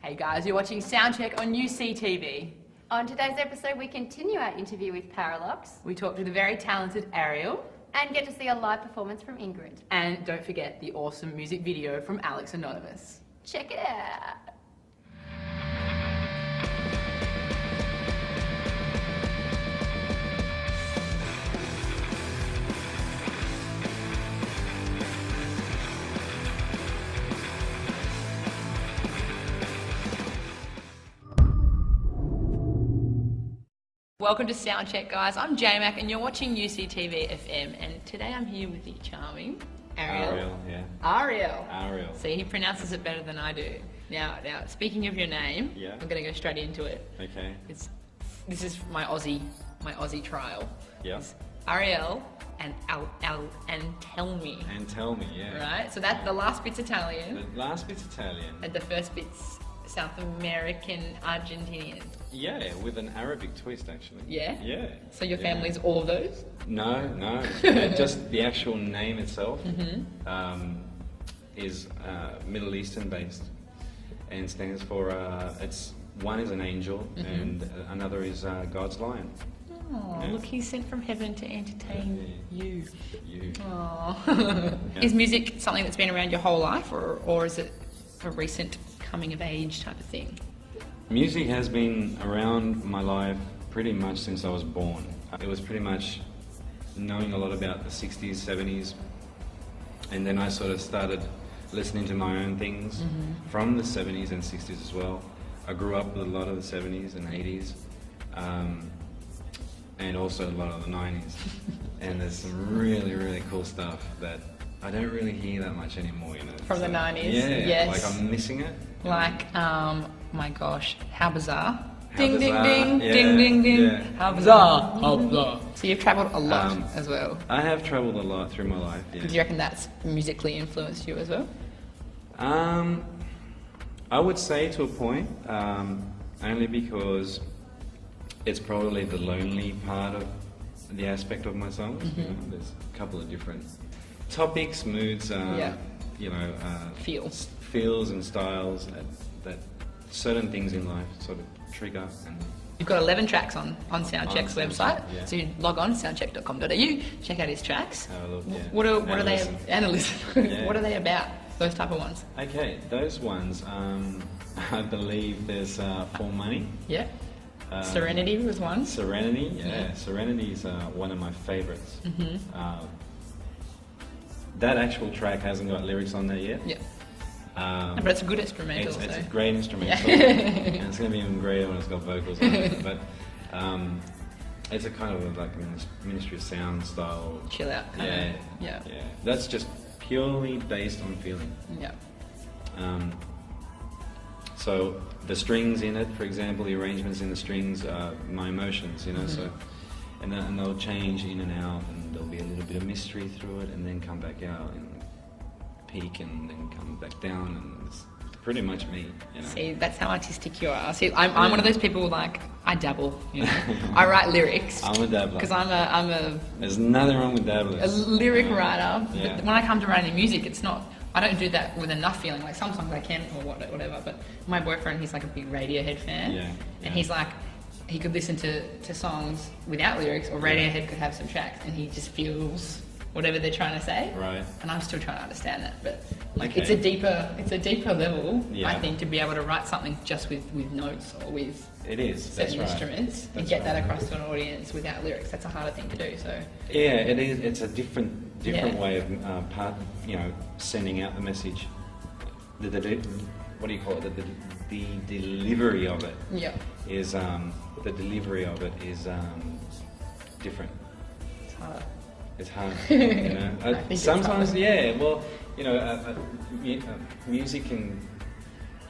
Hey guys, you're watching SoundCheck on UCTV. On today's episode, we continue our interview with Parallax We talked to the very talented Ariel. and get to see a live performance from Ingrid. And don't forget the awesome music video from Alex Anonymous. Check it out. Welcome to SoundCheck, guys. I'm J-Mac and you're watching UCTV FM. And today I'm here with the charming Ariel. R.E.L, yeah. Ariel. R.E.L. See, he pronounces it better than I do. Now, speaking of your name, Yeah. I'm going to go straight into it. Okay. This is my Aussie trial. Yeah. It's R.E.L. and Al and tell me. And tell me, yeah. Right? So that the last bit's Italian The last bit's Italian. and the first bit's South American Argentinian. Yeah, with an Arabic twist, actually. Yeah? Yeah. So your Yeah. family's all of those? No. Just the actual name itself is Middle Eastern based and stands for, one is an angel and another is God's lion. Oh, Yeah. look, he's sent from heaven to entertain you. You. Oh. Yeah. Is music something that's been around your whole life, or is it a recent coming of age type of thing? Music has been around my life pretty much since I was born. It was pretty much knowing a lot about the 60s, 70s, and then I sort of started listening to my own things from the 70s and 60s as well. I grew up with a lot of the 70s and 80s, and also a lot of the 90s. And there's some really, really cool stuff that I don't really hear that much anymore, you know. From the 90s? Yeah, Yes. like I'm missing it. Like, my gosh, how bizarre. How Ding, bizarre, ding, ding, yeah, ding, ding, ding. yeah. How bizarre, how bizarre. So you've travelled a lot as well. I have travelled a lot through my life, yeah. Do you reckon that's musically influenced you as well? I would say to a point, only because it's probably the lonely part of the aspect of my songs. You know, there's a couple of different topics, moods, feels and styles that certain things in life sort of trigger. And You've got 11 tracks on SoundCheck's On website, SoundCheck, yeah. so you log on soundcheck.com.au, check out his tracks. have a look, yeah. What are And they? listen. Analysts. Yeah. What are they about? Those type of ones. Okay, those ones, I believe there's For Money. Yeah. Serenity was one. Serenity, yeah. Yeah. Serenity is one of my favourites. That actual track hasn't got lyrics on there yet. Yeah. Um, But it's a good instrumental. it's so. a great instrumental, Yeah. and it's going to be even greater when it's got vocals on it. But it's a kind of like a Ministry of Sound style. Chill out. Yeah, Kinda. Yeah. yeah. That's just purely based on feeling. Yeah. So the strings in it, for example, the arrangements in the strings are my emotions, you know. So, and they'll change in and out, and there'll be a little bit of mystery through it, and then come back out and peak, and then come back down, and it's pretty much me, you know. See, that's how artistic you are. See, I'm one of those people like I dabble. You know, I write lyrics. I'm a dabbler. Because I'm a There's nothing wrong with dabblers. lyric writer. Yeah. But when I come to writing music, it's not. I don't do that with enough feeling. Like some songs I can or whatever. But my boyfriend, he's like a big Radiohead fan, Yeah, yeah. and he's like, he could listen to songs without lyrics, or Radiohead could have some tracks, and he just feels whatever they're trying to say. Right. And I'm still trying to understand that, but like Okay. it's a deeper level. Yeah. I think to be able to write something just with notes or with It is. That's certain right. instruments and That's get that right. across to an audience without lyrics. That's a harder thing to do. So Yeah, it is. It's a different Yeah. way of sending out the message. What do you call it? The delivery of it yeah, is different. it's harder. It's hard, you know. I think it's Sometimes, hard. yeah. Well, you know, music can,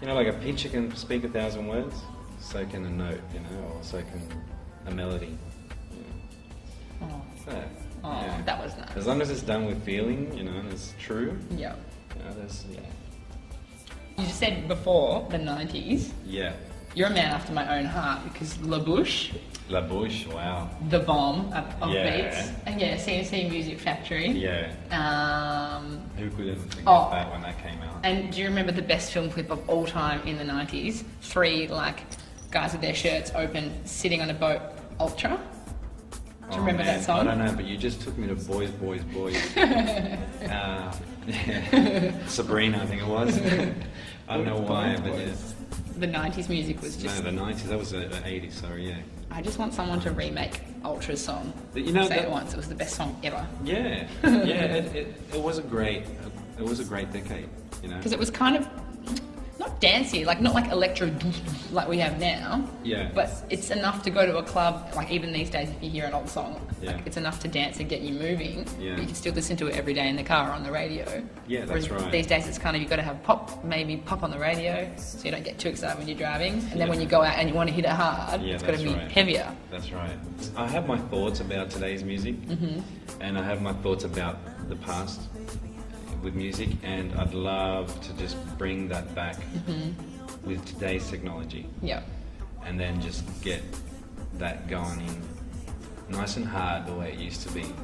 you know, like a picture can speak 1,000 words. So can a note, you know, or so can a melody. Oh, So, oh, that was nice. As long as it's done with feeling, you know, and it's true, Yeah. you know, You just said before the 90s. yeah. you're a man after my own heart because La Bouche, La Bouche, wow. The Bomb of Yeah. Beats, and yeah, CNC Music Factory. Yeah. Who couldn't forget Oh. that when that came out? And do you remember the best film clip of all time in the 90s? 3 guys with their shirts open, sitting on a boat, Ultra. Do you remember that song? I don't know, but you just took me to Boys, Boys, Boys. Yeah. Sabrina, I think it was. I don't know why, but yeah. The 90s music was just... No, the 90s, that was the 80s, sorry, yeah. I just want someone to remake Ultra's song. But you know, Say it once, it was the best song ever. Yeah, it was a great decade, you know. Because it was kind of not dancey, not like electro like we have now. Yeah. But it's enough to go to a club, even these days if you hear an old song, Yeah. it's enough to dance and get you moving. Yeah. But you can still listen to it every day in the car or on the radio. Yeah, that's Whereas right. These days it's kind of, you've got to have maybe pop on the radio so you don't get too excited when you're driving. And then when you go out and you want to hit it hard, Yeah, it's got to that's be right. heavier. That's right. I have my thoughts about today's music, and I have my thoughts about the past with music, and I'd love to just bring that back with today's technology, Yeah. and then just get that going in nice and hard the way it used to be. You know?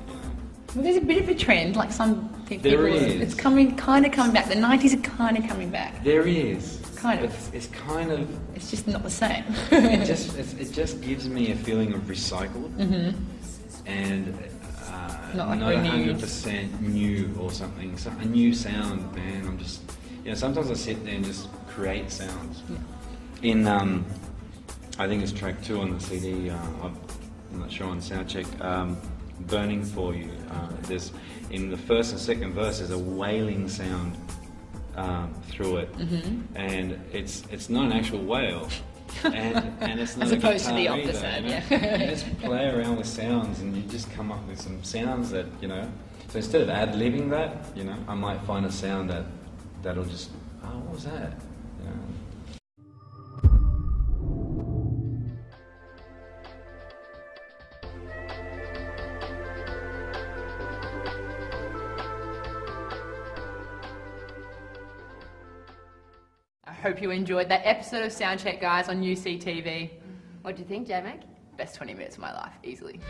Well, there's a bit of a trend, some people... There is. It's kind of coming back. The 90s are kind of coming back. There is. Kind of. It's kind of. It's just not the same. it just gives me a feeling of recycled and Not like not renewed. 100% new or something. So a new sound, man. I'm just, sometimes I sit there and just create sounds. Yeah. In I think it's track 2 on the CD. I'm not sure on SoundCheck. Burning for You. There's in the first and second verse there's a wailing sound through it, and it's not an actual wail, and it's not As opposed to the guitar opposite, either, yeah. You just play around with sounds, and you just come up with some sounds that So instead of ad-libbing that, I might find a sound that'll just, what was that? I hope you enjoyed that episode of SoundCheck, guys, on UCTV. What do you think, J-Mac? Best 20 minutes of my life, easily.